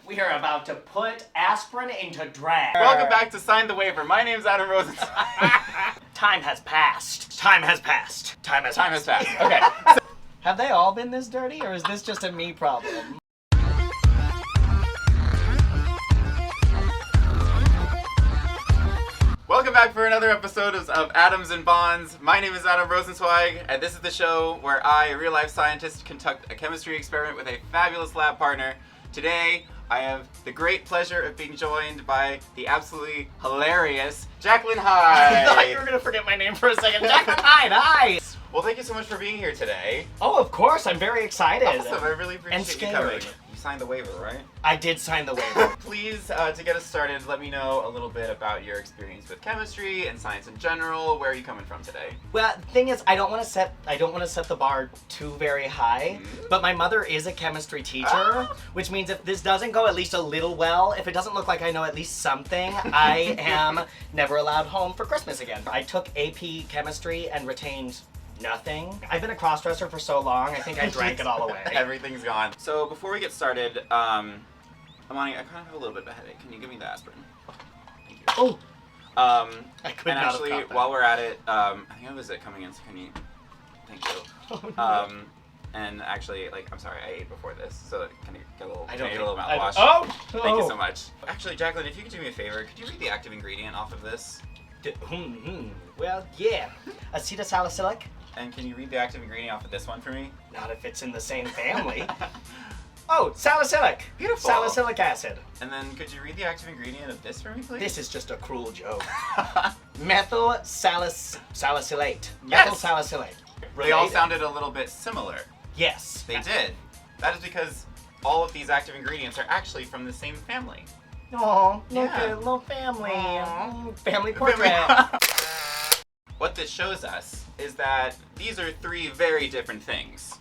We are about to put aspirin into drag. Welcome back to Sign the Waiver. My name's Adam Rosenstein. Time has passed. Time has passed. Time has passed. Okay. Have they all been this dirty, or is this just a me problem? Welcome back for another episode of Atoms and Bonds. My name is Adam Rosenzweig, and this is the show where I, a real-life scientist, conduct a chemistry experiment with a fabulous lab partner. Today, I have the great pleasure of being joined by the absolutely hilarious Jacklynn. Hi! I thought you were going to forget my name for a second. Jacklynn, hi! Well, thank you so much for being here today. Oh, of course. I'm very excited. Awesome. I really appreciate you coming. scared. You signed the waiver, right? I did sign the waiver. Please, to get us started, let me know a little bit about your experience with chemistry and science in general. Where are you coming from today? Well, the thing is, I don't want to set the bar too very high, but my mother is a chemistry teacher, which means if this doesn't go at least a little well, if it doesn't look like I know at least something, I am never allowed home for Christmas again. I took AP chemistry and retained nothing. I've been a crossdresser for so long, I think I drank it all away. Everything's gone. So before we get started, Amani, I kind of have a little bit of a headache. Can you give me the aspirin? Thank you. Oh! I could And not actually, have got that. while we're at it, I think I was coming in, so can you... Thank you. Oh, no. And actually, like, I'm sorry, I ate before this, so can I get a little, I don't get a little think- mouthwash? Thank you so much. Actually, Jacklynn, if you could do me a favor, could you read the active ingredient off of this? Well, yeah. Acetylsalicylic? And can you read the active ingredient off of this one for me? Not if it's in the same family. Oh, salicylic. Beautiful. Salicylic acid. And then could you read the active ingredient of this for me, please? This is just a cruel joke. Methyl salicylate. Yes. Methyl salicylate. They all sounded a little bit similar. Yes. They did. That is because all of these active ingredients are actually from the same family. Oh, look Yeah. at little family. Aw. Family portrait. What this shows us is that these are three very different things.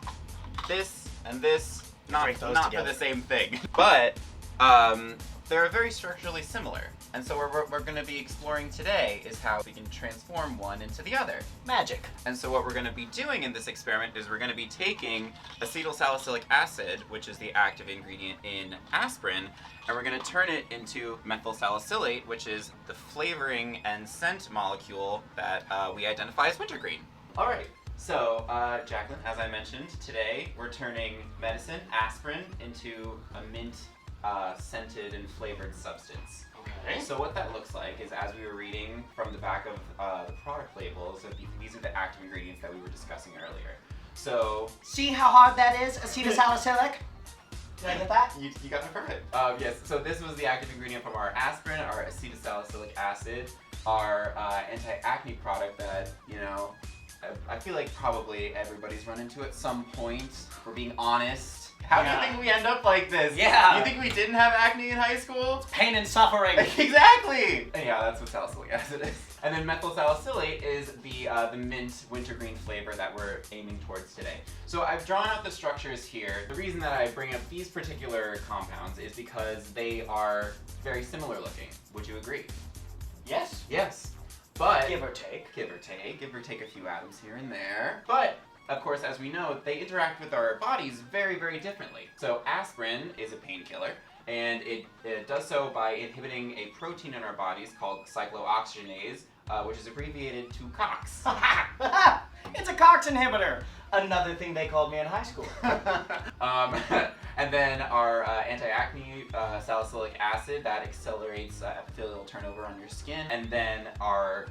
This and this, not Break those for together. the same thing. But they're very structurally similar. And so what we're going to be exploring today is how we can transform one into the other. Magic. And so what we're going to be doing in this experiment is we're going to be taking acetylsalicylic acid, which is the active ingredient in aspirin, and we're going to turn it into methyl salicylate, which is the flavoring and scent molecule that we identify as wintergreen. All right. So, Jacklynn, as I mentioned, today we're turning medicine, aspirin, into a mint scented and flavored substance. Okay. So what that looks like is, as we were reading from the back of the product labels, these are the active ingredients that we were discussing earlier. So See how hard that is? Acetylsalicylic? Did I get that? you got it perfect. Yes. So this was the active ingredient from our aspirin, our acetylsalicylic acid, our anti-acne product that, you know, I feel like probably everybody's run into at some point. We're being honest. How do you think we end up like this? Yeah. You think we didn't have acne in high school? Pain and suffering. Exactly! Yeah, that's what salicylic acid is. And then methyl salicylate is the mint wintergreen flavor that we're aiming towards today. So I've drawn out the structures here. The reason that I bring up these particular compounds is because they are very similar looking. Would you agree? Yes. Yes. But Give or take. give or take a few atoms here and there. But of course, as we know, they interact with our bodies very, very differently. So aspirin is a painkiller, and it does so by inhibiting a protein in our bodies called cyclooxygenase, which is abbreviated to COX. It's a COX inhibitor. Another thing they called me in high school. And then our anti-acne salicylic acid, that accelerates epithelial turnover on your skin. And then our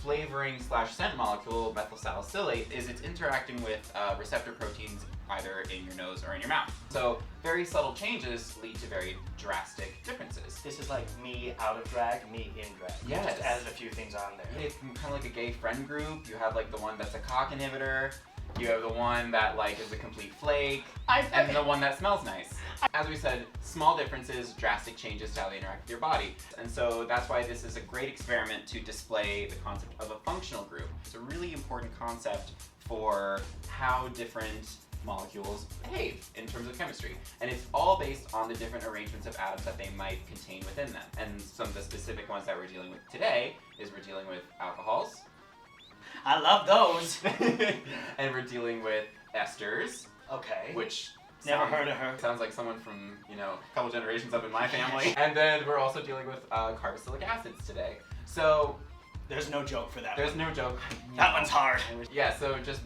flavoring / scent molecule, methyl salicylate, is it's interacting with receptor proteins either in your nose or in your mouth. So very subtle changes lead to very drastic differences. This is like me out of drag, me in drag. Yes. Just added a few things on there. It's kind of like a gay friend group. You have like the one that's a cock inhibitor. You have the one that like is a complete flake, and the one that smells nice. As we said, small differences, drastic changes to how they interact with your body. And so that's why this is a great experiment to display the concept of a functional group. It's a really important concept for how different molecules behave in terms of chemistry. And it's all based on the different arrangements of atoms that they might contain within them. And some of the specific ones that we're dealing with today is we're dealing with alcohols. I love those. And we're dealing with esters, Okay. which Never heard of her. Sounds like someone from, you know, a couple generations up in my family. And then we're also dealing with carboxylic acids today. So There's no joke for that. there's no joke. That one's hard. Yeah, so just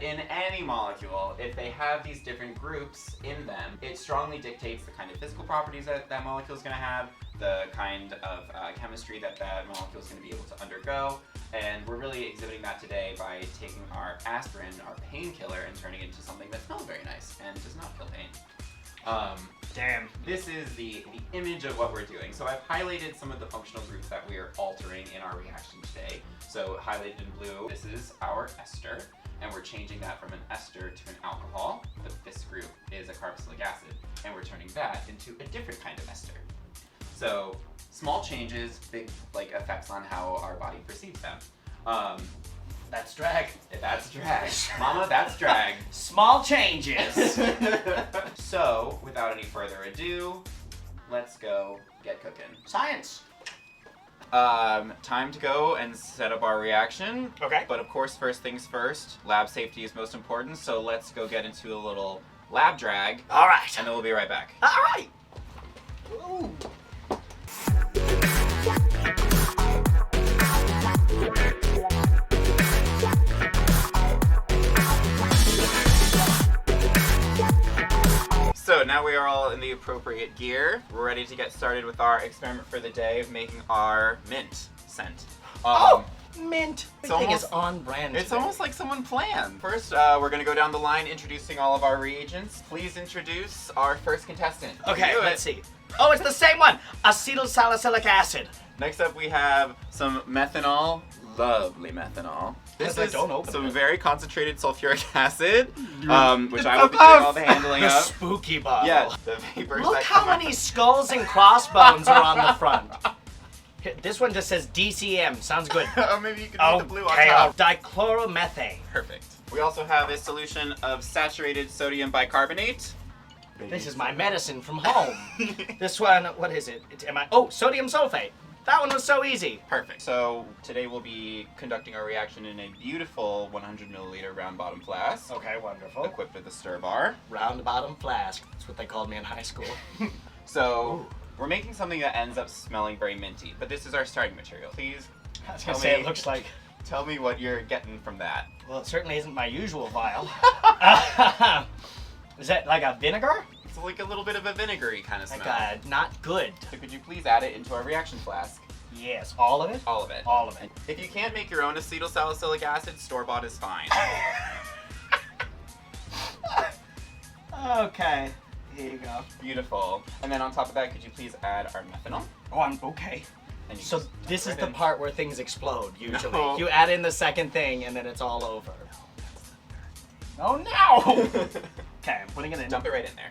in any molecule, if they have these different groups in them, it strongly dictates the kind of physical properties that that molecule is going to have, the kind of chemistry that that molecule is going to be able to undergo. And we're really exhibiting that today by taking our aspirin, our painkiller, and turning it into something that smells very nice and does not feel pain. Damn. This is the image of what we're doing. So I've highlighted some of the functional groups that we are altering in our reaction today. So highlighted in blue, this is our ester, and we're changing that from an ester to an alcohol. But this group is a carboxylic acid, and we're turning that into a different kind of ester. So small changes, big effects on how our body perceives them. That's drag. That's drag. Mama, that's drag. Small changes. So, without any further ado, let's go get cooking. Science. Time to go and set up our reaction. Okay. But of course, first things first, lab safety is most important, so let's go get into a little lab drag, All right. and then we'll be right back. All right. Ooh. So now we are all in the appropriate gear. We're ready to get started with our experiment for the day of making our mint scent. Mint. It's Everything is almost- on brand. It's today. almost like someone planned. First, we're gonna go down the line introducing all of our reagents. Please introduce our first contestant. Okay, Do it. let's see. Oh, it's the same one. Acetyl salicylic acid. Next up, we have some methanol. Lovely methanol. This I is don't open some it. very concentrated sulfuric acid, which It's I will be doing above all the handling The of. spooky bottle. Yeah, the vapors Look that how come out. many skulls and crossbones are on the front. Here, this one just says DCM. Sounds good. Oh, maybe you could read the blue on Okay, top. dichloromethane. Perfect. We also have a solution of saturated sodium bicarbonate. This is my medicine from home. This one, what is it? Sodium sulfate. That one was so easy. Perfect. So today we'll be conducting our reaction in a beautiful 100 milliliter round bottom flask, Okay, wonderful. equipped with a stir bar. Round bottom flask. That's what they called me in high school. So we're making something that ends up smelling very minty, but this is our starting material. Please I was Tell gonna say me. it looks like. tell me what you're getting from that. Well, it certainly isn't my usual vial. Is that like a vinegar? It's like a little bit of a vinegary kind of smell. Like not good. So could you please add it into our reaction flask? Yes, all of it. All of it. All of it. If you can't make your own acetyl salicylic acid, store-bought is fine. Okay. Here you go. Beautiful. And then on top of that, could you please add our methanol? Oh, I'm okay. And you So just this right is the in. part where things explode, usually. No. You add in the second thing and then it's all over. Oh no! Okay, I'm putting it in. Dump it right in there.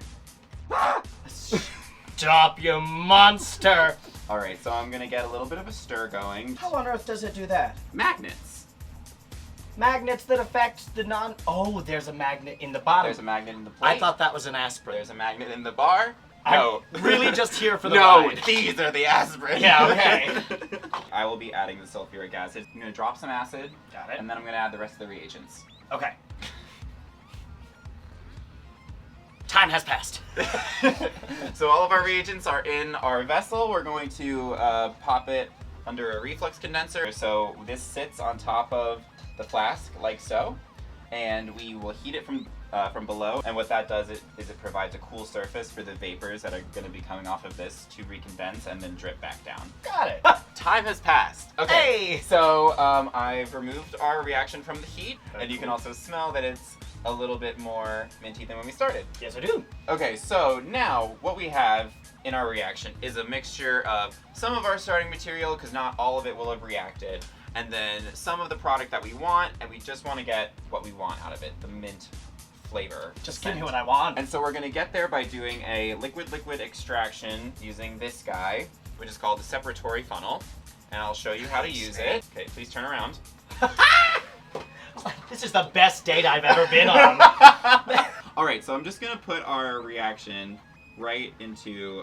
Stop, you monster! All right, so I'm gonna get a little bit of a stir going. How on earth does it do that? Magnets. Magnets that affect the non... Oh, there's a magnet in the bottom. There's a magnet in the plate. I thought that was an aspirin. There's a magnet in the bar. No. I'm really just here for the No, ride. these are the aspirin. Yeah, okay. I will be adding the sulfuric acid. I'm gonna drop some acid, Got it. and then I'm gonna add the rest of the reagents. Okay. Time has passed. So all of our reagents are in our vessel. We're going to pop it under a reflux condenser. So this sits on top of the flask like so, and we will heat it from below. And what that does is it provides a cool surface for the vapors that are going to be coming off of this to recondense and then drip back down. Got it. Time has passed. Okay. Hey! So I've removed our reaction from the heat, and you can also smell that it's a little bit more minty than when we started. Yes, I do. Okay, so now what we have in our reaction is a mixture of some of our starting material, because not all of it will have reacted, and then some of the product that we want, and we just want to get what we want out of it, the mint flavor. Just give me scent. what I want. And so we're going to get there by doing a liquid-liquid extraction using this guy, which is called the separatory funnel, and I'll show you how to use it. Okay, please turn around. This is the best date I've ever been on. All right, so I'm just gonna put our reaction right into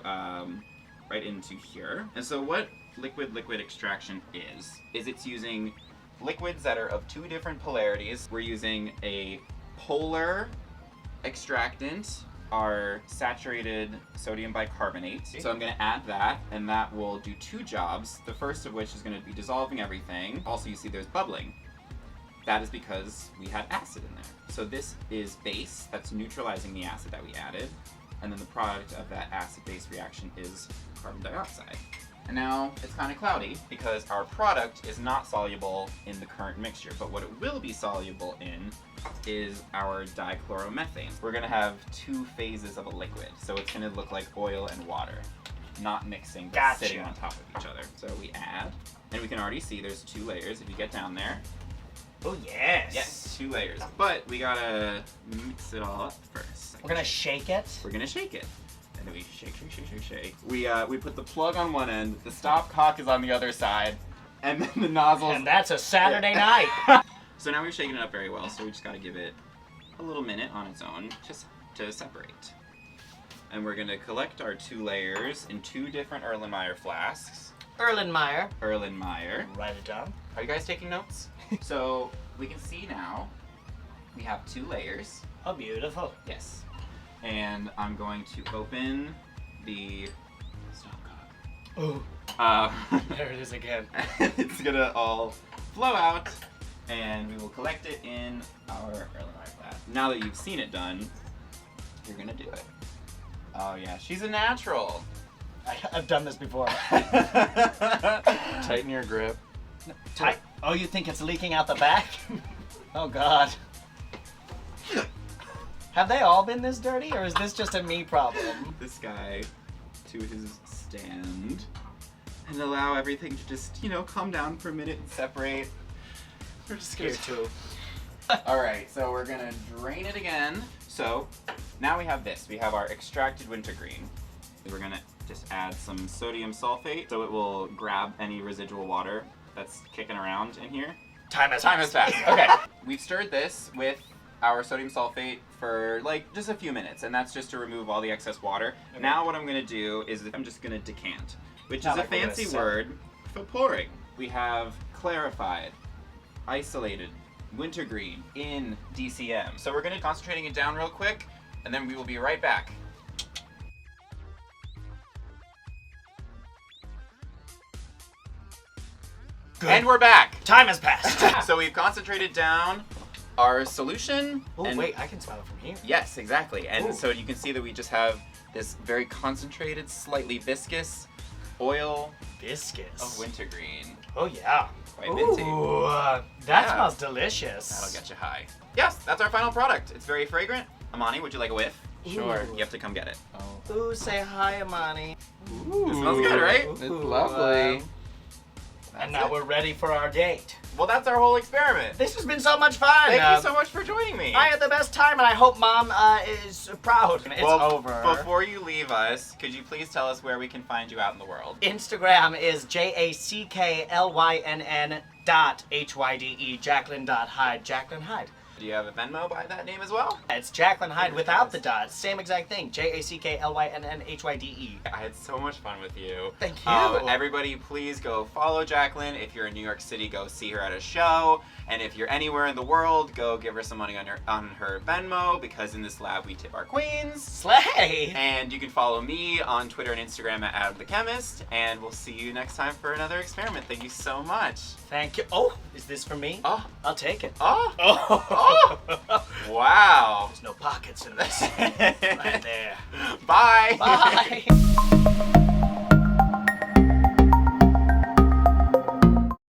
here. And so what liquid-liquid extraction is it's using liquids that are of two different polarities. We're using a polar extractant our saturated sodium bicarbonate. So I'm going to add that, and that will do two jobs. The first of which is going to be dissolving everything. Also, you see there's bubbling. That is because we had acid in there. So this is base that's neutralizing the acid that we added, and then the product of that acid-base reaction is carbon dioxide. And now it's kind of cloudy because our product is not soluble in the current mixture, but what it will be soluble in is our dichloromethane. We're gonna have two phases of a liquid, so it's gonna look like oil and water, not mixing, but sitting on top of each other. So we add, and we can already see there's two layers. If you get down there, Oh yes. yes, 2 layers. But we gotta mix it all up first. We're gonna shake it. We're gonna shake it. And then we shake. We put the plug on one end, the stopcock is on the other side, and then the nozzles. And that's a Saturday night. So now we've shaken it up very well, so we just gotta give it a little minute on its own, just to separate. And we're gonna collect our 2 layers in 2 different Erlenmeyer flasks. Erlenmeyer. Write it down. Are you guys taking notes? So we can see now we have 2 layers. Oh, beautiful. Yes. And I'm going to open the stopcock. Ooh. There it is again. It's gonna all flow out, and we will collect it in our Erlenmeyer flask. Now that you've seen it done, you're gonna do it. Oh yeah, she's a natural. I've done this before. Tighten your grip. Tight. Oh, you think it's leaking out the back? Oh God. Have they all been this dirty, or is this just a me problem? This guy to his stand and allow everything to just, calm down for a minute and separate. We're just Here too. Alright, so we're gonna drain it again. So now we have this. We have our extracted wintergreen. We're gonna just add some sodium sulfate so it will grab any residual water that's kicking around in here. Time has passed. Okay. We've stirred this with our sodium sulfate for just a few minutes, and that's just to remove all the excess water. Okay. Now what I'm gonna do is I'm just gonna decant, which Not is a like we're gonna fancy sip. word for pouring. We have clarified, isolated wintergreen in DCM. So we're gonna concentrating it down real quick, and then we will be right back. Good. And we're back. Time has passed. So we've concentrated down our solution. Oh and wait, I can smell it from here. yes, exactly. And Ooh. so you can see that we just have this very concentrated, slightly viscous oil Biscuits. of wintergreen. Oh yeah. Quite minty. Ooh, that Yeah. smells delicious. That'll get you high. Yes, that's our final product. It's very fragrant. Amani, would you like a whiff? Sure. Ooh. You have to come get it. Oh. Ooh, say hi, Amani. It smells good, right? It's lovely. And now we're ready for our date. Well, that's our whole experiment. This has been so much fun. Thank you so much for joining me. I had the best time, and I hope Mom is proud. It's over. Before you leave us, could you please tell us where we can find you out in the world? Instagram is JACKLYNN .HYDE, Jacklynn.Hyde, Jacklynn Hyde. Do you have a Venmo by that name as well? It's Jacklynn Hyde without the dot. Same exact thing. JACKLYNN I had so much fun with you. Thank you. Everybody, please go follow Jacklynn. If you're in New York City, go see her at a show. And if you're anywhere in the world, go give her some money on her Venmo, because in this lab we tip our queens. Slay! And you can follow me on Twitter and Instagram at Adam the Chemist. And we'll see you next time for another experiment. Thank you so much. Thank you. Oh, is this for me? Oh, I'll take it. oh, Oh! oh. Wow. There's no pockets in this. Right there. Bye. Bye!